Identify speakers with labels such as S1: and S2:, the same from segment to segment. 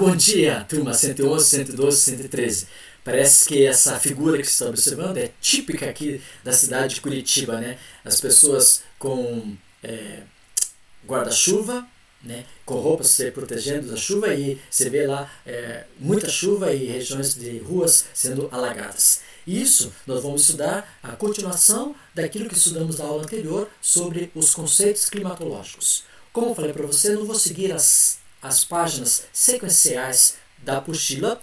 S1: bom dia, turma 111, 112, 113. Parece que essa figura que você está observando é típica aqui da cidade de Curitiba, né? As pessoas com guarda-chuva, né? Com roupas se protegendo da chuva, e você vê lá muita chuva e regiões de ruas sendo alagadas. Isso nós vamos estudar a continuação daquilo que estudamos na aula anterior sobre os conceitos climatológicos. Como eu falei para você, eu não vou seguir as páginas sequenciais da apostila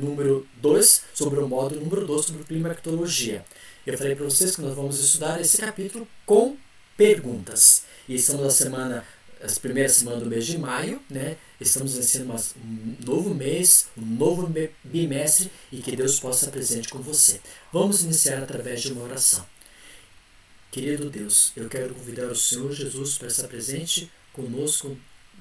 S1: número 2, sobre o módulo número 2, sobre climatologia. Eu falei para vocês que nós vamos estudar esse capítulo com perguntas. E estamos as primeiras semanas do mês de maio, né? Estamos iniciando um novo mês, um novo bimestre, e que Deus possa estar presente com você. Vamos iniciar através de uma oração. Querido Deus, eu quero convidar o Senhor Jesus para estar presente conosco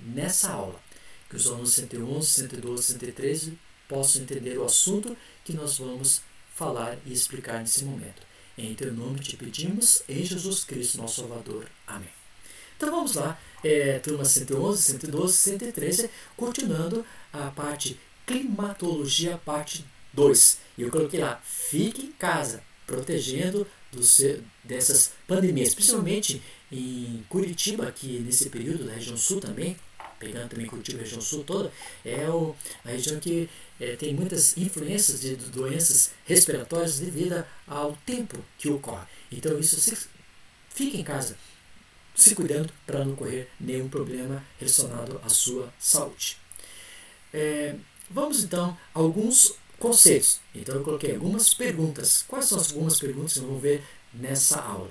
S1: nessa aula. Que os alunos 111, 112, 113 possam entender o assunto que nós vamos falar e explicar nesse momento. Em teu nome te pedimos, em Jesus Cristo, nosso Salvador. Amém. Então vamos lá, turma 111, 112, 113, continuando a parte climatologia, parte 2. E eu coloquei lá, fique em casa, protegendo dessas pandemias, principalmente em Curitiba, que nesse período, da região sul também, pegando também Curitiba, a região sul toda, a região que tem muitas influências de doenças respiratórias devido ao tempo que ocorre. Então isso, fique em casa, se cuidando para não correr nenhum problema relacionado à sua saúde. Vamos então a alguns conceitos. Então eu coloquei algumas perguntas. Quais são as algumas perguntas que nós vamos ver nessa aula?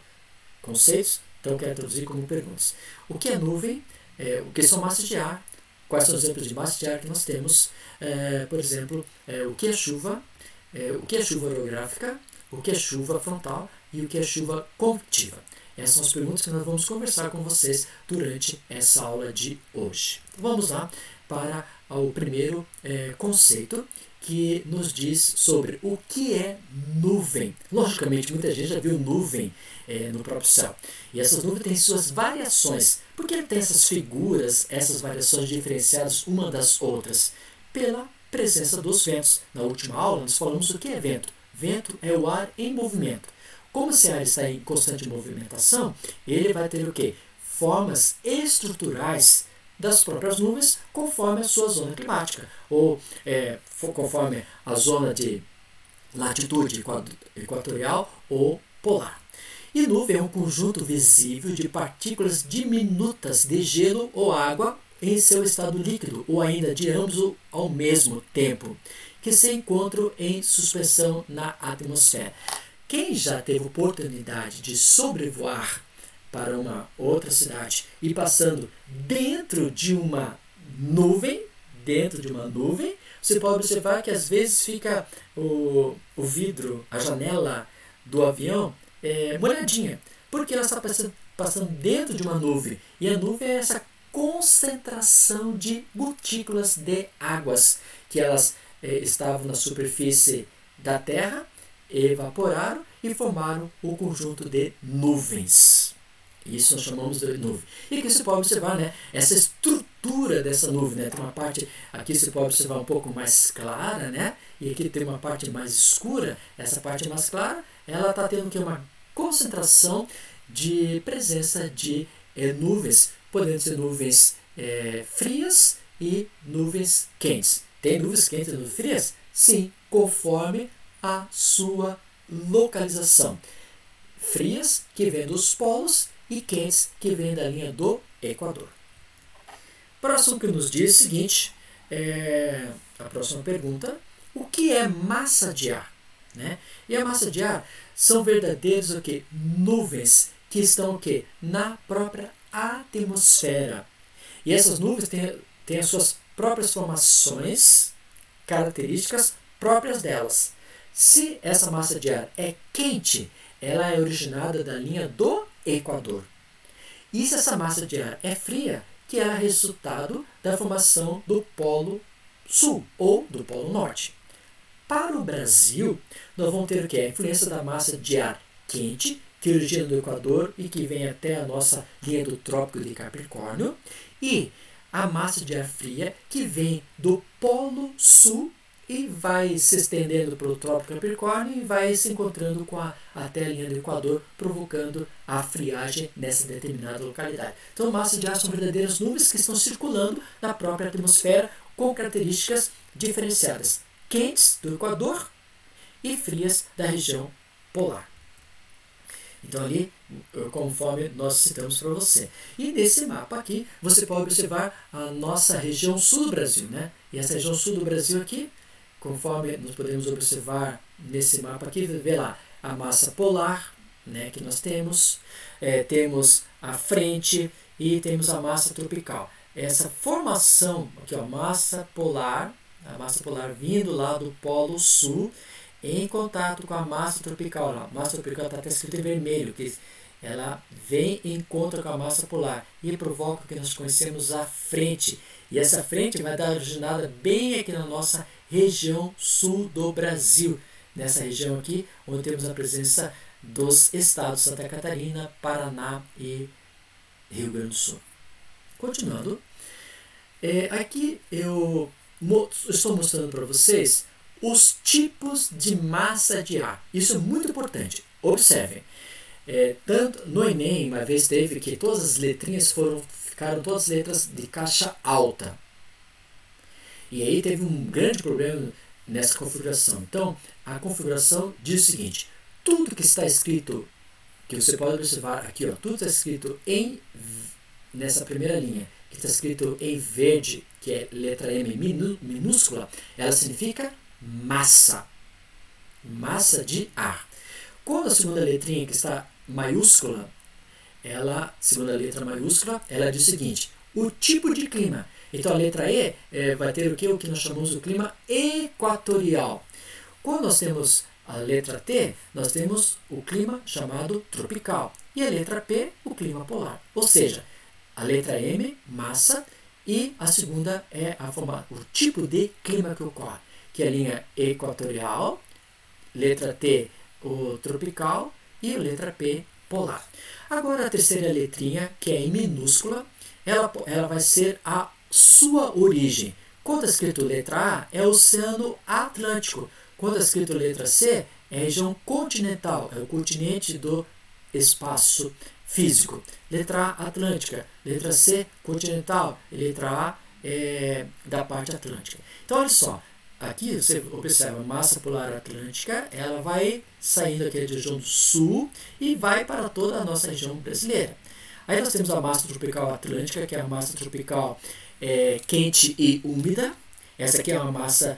S1: Conceitos, então eu quero traduzir como perguntas. O que é nuvem? O que são massas de ar? Quais são os exemplos de massas de ar que nós temos? Por exemplo, o que é chuva? O que é chuva orográfica? O que é chuva frontal? E o que é chuva convectiva? Essas são as perguntas que nós vamos conversar com vocês durante essa aula de hoje. Vamos lá para o primeiro conceito, que nos diz sobre o que é nuvem. Logicamente, muita gente já viu nuvem no próprio céu. E essas nuvens têm suas variações. Por que tem essas figuras, essas variações diferenciadas uma das outras? Pela presença dos ventos. Na última aula, nós falamos o que é vento. Vento é o ar em movimento. Como esse ar está em constante movimentação, ele vai ter o quê? Formas estruturais das próprias nuvens, conforme a sua zona climática, ou conforme a zona de latitude equatorial ou polar. E nuvem é um conjunto visível de partículas diminutas de gelo ou água em seu estado líquido, ou ainda de ambos ao mesmo tempo, que se encontram em suspensão na atmosfera. Quem já teve oportunidade de sobrevoar para uma outra cidade e passando dentro de uma nuvem, você pode observar que às vezes fica o vidro, a janela do avião molhadinha, porque ela está passando dentro de uma nuvem, e a nuvem é essa concentração de gotículas de águas, que elas estavam na superfície da Terra, evaporaram e formaram o conjunto de nuvens. Isso nós chamamos de nuvem. E aqui você pode observar, né, essa estrutura dessa nuvem. Né? Tem uma parte, aqui você pode observar um pouco mais clara, né? E aqui tem uma parte mais escura. Essa parte mais clara, ela está tendo aqui uma concentração de presença de nuvens, podendo ser nuvens frias e nuvens quentes. Tem nuvens quentes e nuvens frias? Sim, conforme a sua localização. Frias, que vêm dos polos, e quentes, que vêm da linha do Equador. Próximo que nos diz o seguinte, a próxima pergunta: o que é massa de ar? Né? E a massa de ar são verdadeiras nuvens que estão na própria atmosfera. E essas nuvens têm as suas próprias formações, características próprias delas. Se essa massa de ar é quente, ela é originada da linha do Equador. E se essa massa de ar é fria, que é resultado da formação do Polo Sul ou do Polo Norte. Para o Brasil, nós vamos ter a influência da massa de ar quente, que origina do Equador e que vem até a nossa linha do Trópico de Capricórnio, e a massa de ar fria que vem do Polo Sul e vai se estendendo para o Trópico Capricórnio e vai se encontrando até a linha do Equador, provocando a friagem nessa determinada localidade. Então, massa de ar são verdadeiras nuvens que estão circulando na própria atmosfera com características diferenciadas, quentes do Equador e frias da região polar. Então ali, conforme nós citamos para você. E nesse mapa aqui, você pode observar a nossa região sul do Brasil, né? E essa região sul do Brasil aqui, conforme nós podemos observar nesse mapa aqui, vê lá a massa polar, né, que nós temos, temos a frente e temos a massa tropical. Essa formação aqui, ó, massa polar, a massa polar vindo lá do Polo Sul, em contato com a massa tropical. A massa tropical está até escrito em vermelho, que ela vem em encontro com a massa polar e provoca o que nós conhecemos a frente. E essa frente vai dar originada bem aqui na nossa região sul do Brasil. Nessa região aqui, onde temos a presença dos estados Santa Catarina, Paraná e Rio Grande do Sul. Continuando, aqui eu estou mostrando para vocês os tipos de massa de ar. Isso é muito importante. Observem. Tanto no Enem, uma vez teve que todas as letrinhas ficaram todas letras de caixa alta. E aí teve um grande problema nessa configuração. Então, a configuração diz o seguinte: tudo que está escrito, que você pode observar aqui, ó, tudo está escrito nessa primeira linha, que está escrito em verde, que é letra M minúscula, ela significa massa de ar. Quando a segunda letrinha que está maiúscula, segunda letra maiúscula, ela diz o seguinte: o tipo de clima. Então a letra E vai ter o que nós chamamos de clima equatorial. Quando nós temos a letra T, nós temos o clima chamado tropical. E a letra P, o clima polar. Ou seja, a letra M, massa, e a segunda é o tipo de clima que ocorre, que é a linha equatorial, letra T, o tropical, e a letra P, polar. Agora a terceira letrinha, que é em minúscula, ela vai ser a sua origem. Quando está escrito letra A, é o Oceano Atlântico. Quando está escrito letra C, é a região continental, é o continente do espaço físico. Letra A, Atlântica. Letra C, continental. E letra A é da parte atlântica. Então, olha só. Aqui você observa a massa polar atlântica, ela vai saindo aqui da região do sul e vai para toda a nossa região brasileira. Aí nós temos a massa tropical atlântica, que é a massa tropical quente e úmida. Essa aqui é uma massa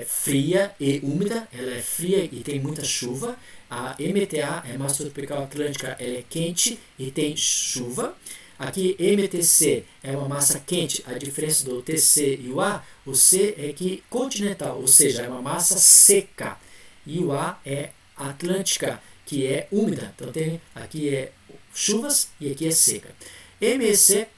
S1: fria e úmida, ela é fria e tem muita chuva. A MTA, a massa tropical atlântica, ela é quente e tem chuva. Aqui MTC é uma massa quente, a diferença do TC e o A, o C é que continental, ou seja, é uma massa seca, e o A é atlântica, que é úmida. Então aqui é chuvas e aqui é seca. MEC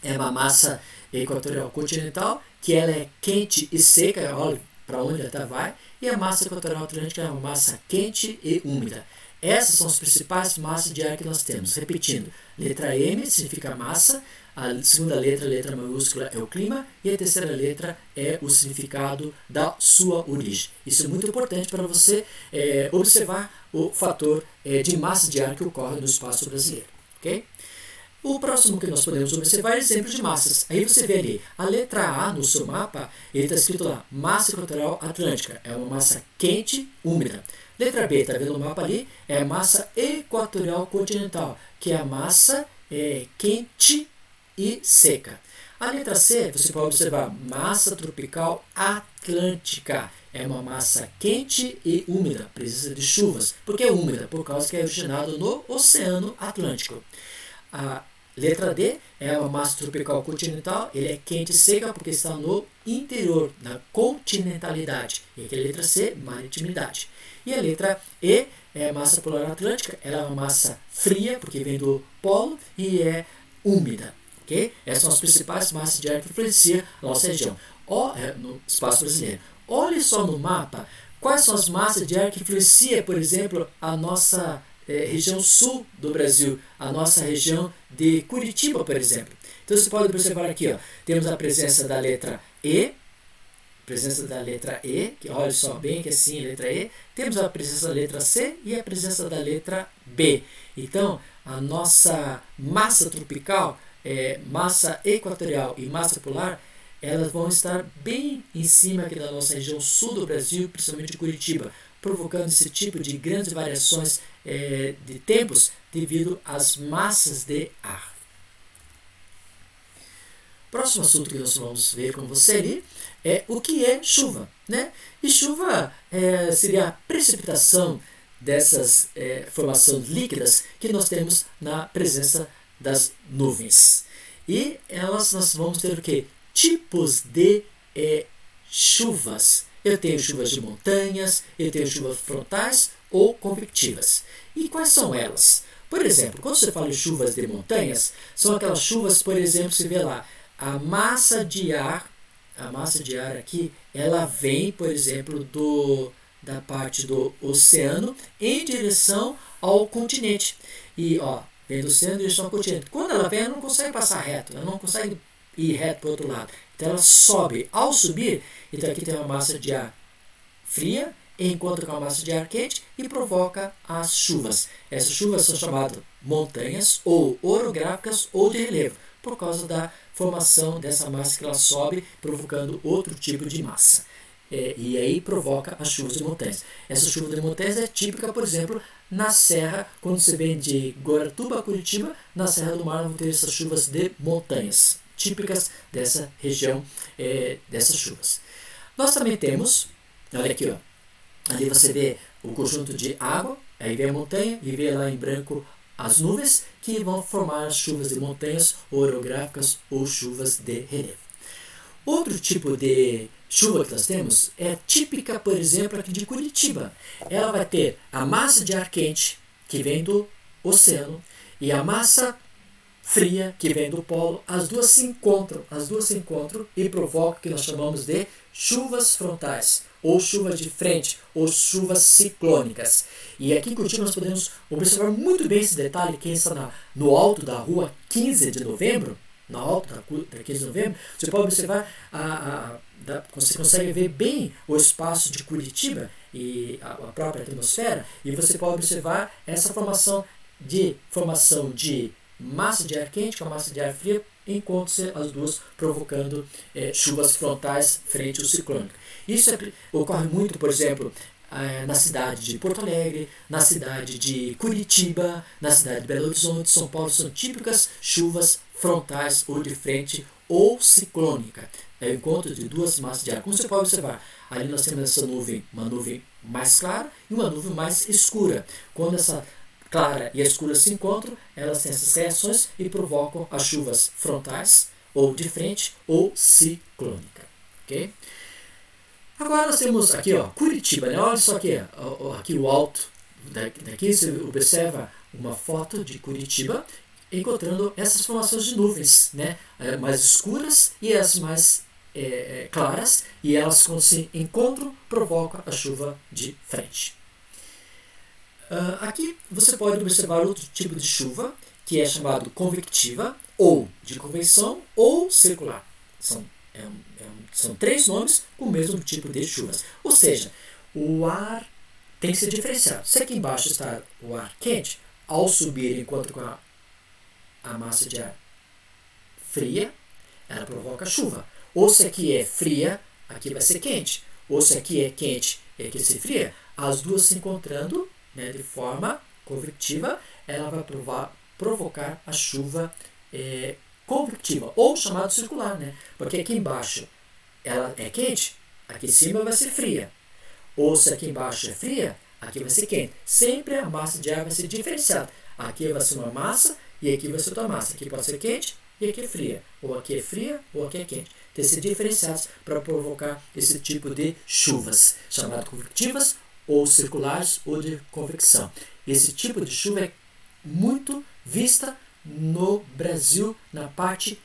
S1: é uma massa equatorial continental, que ela é quente e seca, olha para onde ela vai, e a massa equatorial atlântica é uma massa quente e úmida. Essas são as principais massas de ar que nós temos. Repetindo, letra M significa massa, a segunda letra maiúscula, é o clima, e a terceira letra é o significado da sua origem. Isso é muito importante para você observar o fator de massa de ar que ocorre no espaço brasileiro. Okay? O próximo que nós podemos observar é exemplos de massas. Aí você vê ali, a letra A no seu mapa, ele está escrito lá, massa equatorial atlântica, é uma massa quente, úmida. Letra B, está vendo no mapa ali? É a massa equatorial continental, que é a massa quente e seca. A letra C, você pode observar, massa tropical atlântica. É uma massa quente e úmida, precisa de chuvas. Por que é úmida? Por causa que é originado no Oceano Atlântico. A letra D é uma massa tropical continental, ele é quente e seca porque está no interior, na continentalidade. E aqui a letra C, maritimidade. E a letra E é a massa polar atlântica, ela é uma massa fria, porque vem do polo, e é úmida. Okay? Essas são as principais massas de ar que influenciam a nossa região, no espaço brasileiro. Olhe só no mapa quais são as massas de ar que influenciam, por exemplo, a nossa região sul do Brasil, a nossa região de Curitiba, por exemplo. Então você pode observar aqui, ó, temos a presença da letra E, que olha só bem que assim, a letra E, temos a presença da letra C e a presença da letra B. Então, a nossa massa tropical, massa equatorial e massa polar, elas vão estar bem em cima aqui da nossa região sul do Brasil, principalmente Curitiba, provocando esse tipo de grandes variações de tempos devido às massas de ar. Próximo assunto que nós vamos ver com você ali é o que é chuva, né? E chuva seria a precipitação dessas formações líquidas que nós temos na presença das nuvens. E nós vamos ter o quê? Tipos de chuvas. Eu tenho chuvas de montanhas, eu tenho chuvas frontais ou convectivas. E quais são elas? Por exemplo, quando você fala em chuvas de montanhas, são aquelas chuvas, por exemplo, você vê lá, a massa de ar aqui, ela vem, por exemplo, da parte do oceano em direção ao continente. E, vem do oceano em direção ao continente. Quando ela vem, ela não consegue passar reto, ela não consegue ir reto para o outro lado. Então ela sobe. Ao subir, então aqui tem uma massa de ar fria, encontra com a massa de ar quente e provoca as chuvas. Essas chuvas são chamadas montanhas ou orográficas ou de relevo, por causa da formação dessa massa que ela sobe, provocando outro tipo de massa. E aí provoca as chuvas de montanhas. Essa chuva de montanhas é típica, por exemplo, na serra, quando você vem de Guaratuba a Curitiba, na Serra do Mar vão ter essas chuvas de montanhas, típicas dessa região, dessas chuvas. Nós também temos, olha aqui, ali você vê o conjunto de água, aí vem a montanha e vê lá em branco as nuvens que vão formar as chuvas de montanhas, orográficas ou chuvas de relevo. Outro tipo de chuva que nós temos é típica, por exemplo, aqui de Curitiba. Ela vai ter a massa de ar quente, que vem do oceano, e a massa fria, que vem do polo. As duas se encontram e provocam o que nós chamamos de chuvas frontais, ou chuvas de frente, ou chuvas ciclônicas. E aqui em Curitiba nós podemos observar muito bem esse detalhe. Quem está no alto da rua 15 de novembro, no alto da 15 de novembro, você pode observar, você consegue ver bem o espaço de Curitiba e a própria atmosfera, e você pode observar essa formação de massa de ar quente com a massa de ar fria, encontram-se as duas provocando chuvas frontais frente ao ciclônico. Isso ocorre muito, por exemplo, na cidade de Porto Alegre, na cidade de Curitiba, na cidade de Belo Horizonte, São Paulo, são típicas chuvas frontais ou de frente ou ciclônica. É o encontro de duas massas de ar. Como você pode observar, ali nós temos essa nuvem, uma nuvem mais clara e uma nuvem mais escura. Quando essa clara e a escura se encontram, elas têm essas reações e provocam as chuvas frontais, ou de frente, ou ciclônica. Okay? Agora nós temos aqui, Curitiba, né? Olha só aqui o alto. Daqui você observa uma foto de Curitiba, encontrando essas formações de nuvens, né? Mais escuras e as mais claras, e elas, quando se encontram, provocam a chuva de frente. Aqui você pode observar outro tipo de chuva, que é chamado convectiva, ou de convecção, ou circular. São três nomes com o mesmo tipo de chuvas. Ou seja, o ar tem que ser diferenciado. Se aqui embaixo está o ar quente, ao subir enquanto com a massa de ar fria, ela provoca chuva. Ou se aqui é fria, aqui vai ser quente. Ou se aqui é quente, aqui vai ser fria. As duas se encontrando, né, de forma convectiva, ela vai provocar a chuva convectiva, ou chamado circular, né? Porque aqui embaixo ela é quente, aqui em cima vai ser fria. Ou se aqui embaixo é fria, aqui vai ser quente. Sempre a massa de ar vai ser diferenciada. Aqui vai ser uma massa e aqui vai ser outra massa. Aqui pode ser quente e aqui é fria. Ou aqui é fria ou aqui é quente. Tem que ser diferenciados para provocar esse tipo de chuvas, chamadas convectivas, ou circulares, ou de convecção. Esse tipo de chuva é muito vista no Brasil, na parte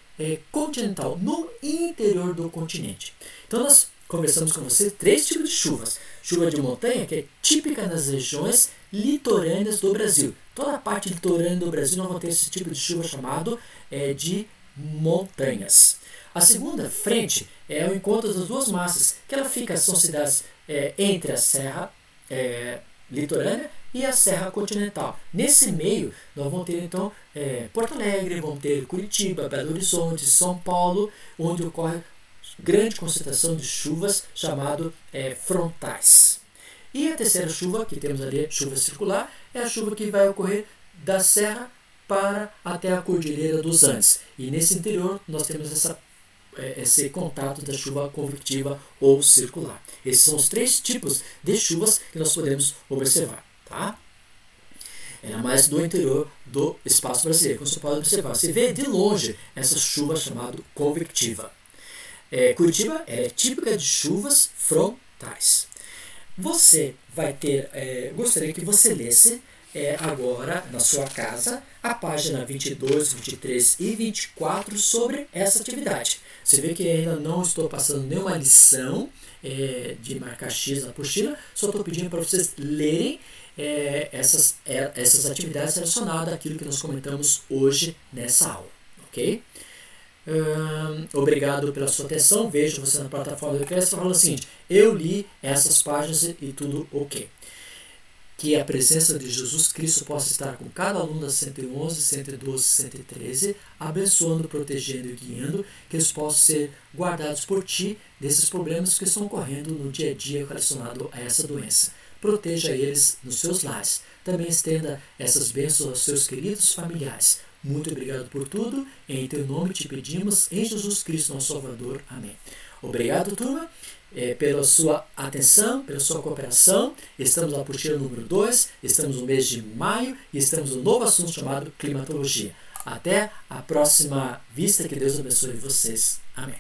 S1: continental, no interior do continente. Então nós conversamos com você três tipos de chuvas. Chuva de montanha, que é típica nas regiões litorâneas do Brasil. Toda a parte litorânea do Brasil nós vamos ter esse tipo de chuva chamado de montanhas. A segunda frente é o encontro das duas massas, que ela fica, são cidades entre a Serra litorânea e a Serra continental. Nesse meio, nós vamos ter então Porto Alegre, vamos ter Curitiba, Belo Horizonte, São Paulo, onde ocorre grande concentração de chuvas, chamado frontais. E a terceira chuva, que temos ali, chuva circular, é a chuva que vai ocorrer da Serra para até a Cordilheira dos Andes. E nesse interior nós temos esse contato da chuva convectiva ou circular. Esses são os três tipos de chuvas que nós podemos observar. Tá? É mais do interior do espaço brasileiro. Como você pode observar, você vê de longe essa chuva chamada convectiva. Curitiba é típica de chuvas frontais. Você vai ter, gostaria que você lesse agora na sua casa a página 22, 23 e 24 sobre essa atividade. Você vê que ainda não estou passando nenhuma lição de marcar X na apostila, só estou pedindo para vocês lerem essas atividades relacionadas àquilo que nós comentamos hoje nessa aula, ok? Obrigado pela sua atenção. Vejo você na plataforma do Cresce falando o seguinte: eu li essas páginas e tudo ok. Que a presença de Jesus Cristo possa estar com cada aluno da 111, 112, 113, abençoando, protegendo e guiando, que eles possam ser guardados por Ti desses problemas que estão ocorrendo no dia a dia relacionado a essa doença. Proteja eles nos seus lares. Também estenda essas bênçãos aos seus queridos familiares. Muito obrigado por tudo. Em teu nome te pedimos, em Jesus Cristo, nosso Salvador. Amém. Obrigado, turma, pela sua atenção, pela sua cooperação. Estamos na apostila número 2, estamos no mês de maio e estamos no novo assunto chamado climatologia. Até a próxima vista. Que Deus abençoe vocês. Amém.